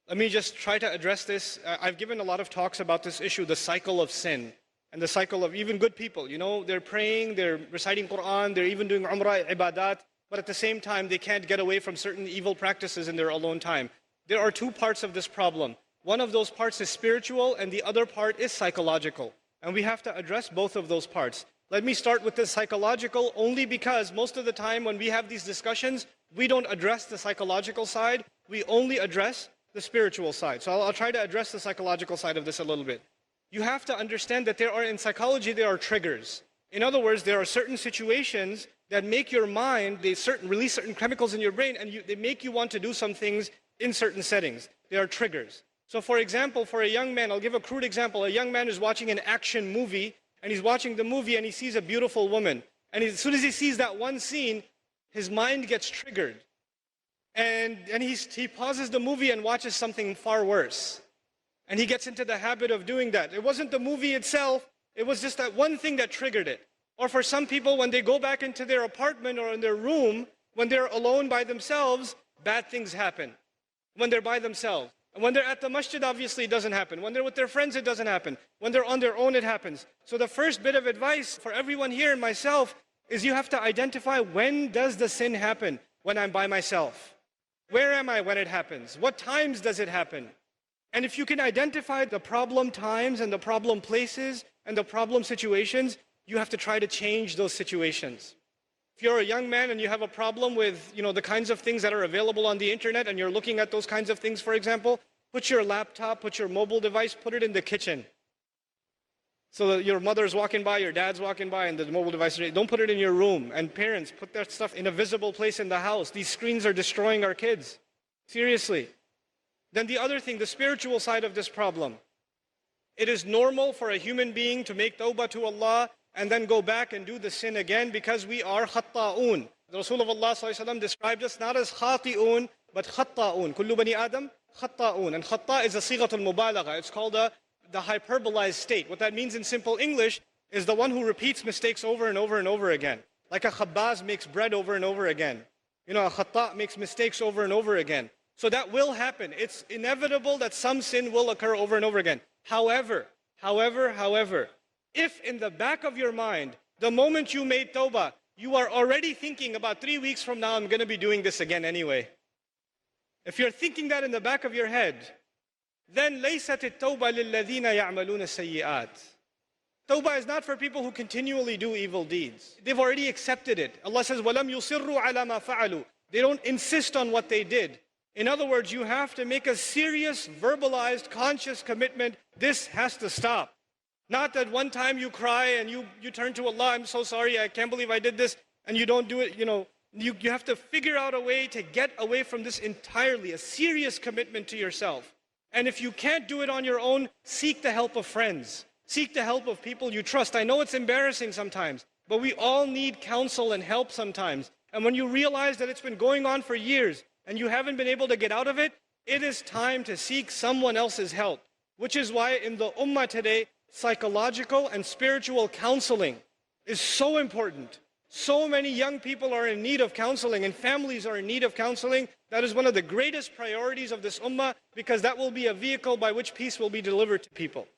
Let me just try to address this. I've given a lot of talks about this issue, the cycle of sin, and the cycle of even good people. You know, they're praying, they're reciting Quran, they're even doing Umrah, ibadat, but at the same time, they can't get away from certain evil practices in their alone time. There are two parts of this problem. One of those parts is spiritual, and the other part is psychological. And we have to address both of those parts. Let me start with the psychological only because most of the time when we have these discussions, we don't address the psychological side, we only address the spiritual side. So I'll try to address the psychological side of this a little bit. You have to understand that in psychology, there are triggers. In other words, there are certain situations that make your mind, release certain chemicals in your brain, and they make you want to do some things in certain settings. They are triggers. So for example, for a young man, I'll give a crude example. A young man is watching an action movie, and he's watching the movie and he sees a beautiful woman. And as soon as he sees that one scene, his mind gets triggered. And he pauses the movie and watches something far worse. And he gets into the habit of doing that. It wasn't the movie itself, it was just that one thing that triggered it. Or for some people, when they go back into their apartment or in their room, when they're alone by themselves, bad things happen. When they're by themselves. And when they're at the masjid, obviously it doesn't happen. When they're with their friends, it doesn't happen. When they're on their own, it happens. So the first bit of advice for everyone here and myself is you have to identify, when does the sin happen? When I'm by myself. Where am I when it happens? What times does it happen? And if you can identify the problem times and the problem places and the problem situations, you have to try to change those situations. If you're a young man and you have a problem with, the kinds of things that are available on the internet, and you're looking at those kinds of things, for example, put your laptop, put your mobile device, put it in the kitchen. So that your mother's walking by, your dad's walking by, and the mobile device, don't put it in your room. And parents, put that stuff in a visible place in the house. These screens are destroying our kids. Seriously. Then the other thing, the spiritual side of this problem. It is normal for a human being to make tawbah to Allah and then go back and do the sin again, because we are khatta'un. The Rasul of Allah ﷺ described us not as khati'un, but khatta'un. Kullu bani Adam khatta'un. And khatta' is a sighatul mubalagha. It's called the hyperbolized state. What that means in simple English is the one who repeats mistakes over and over and over again. Like a khabbaz makes bread over and over again. A khatta' makes mistakes over and over again. So that will happen. It's inevitable that some sin will occur over and over again. However, if in the back of your mind, the moment you made tawbah, you are already thinking about 3 weeks from now, I'm going to be doing this again anyway. If you're thinking that in the back of your head, then لَيْسَتِ التَّوْبَةِ لِلَّذِينَ يَعْمَلُونَ السَّيِّئَاتِ. Tawbah is not for people who continually do evil deeds. They've already accepted it. Allah says, وَلَمْ يُصِرُّوا عَلَى مَا فَعَلُوا. They don't insist on what they did. In other words, you have to make a serious, verbalized, conscious commitment. This has to stop. Not that one time you cry and you turn to Allah, I'm so sorry, I can't believe I did this, and you don't do it, You have to figure out a way to get away from this entirely, a serious commitment to yourself. And if you can't do it on your own, seek the help of friends. Seek the help of people you trust. I know it's embarrassing sometimes, but we all need counsel and help sometimes. And when you realize that it's been going on for years, and you haven't been able to get out of it, it is time to seek someone else's help. Which is why in the ummah today, psychological and spiritual counseling is so important. So many young people are in need of counseling, and families are in need of counseling. That is one of the greatest priorities of this ummah, because that will be a vehicle by which peace will be delivered to people.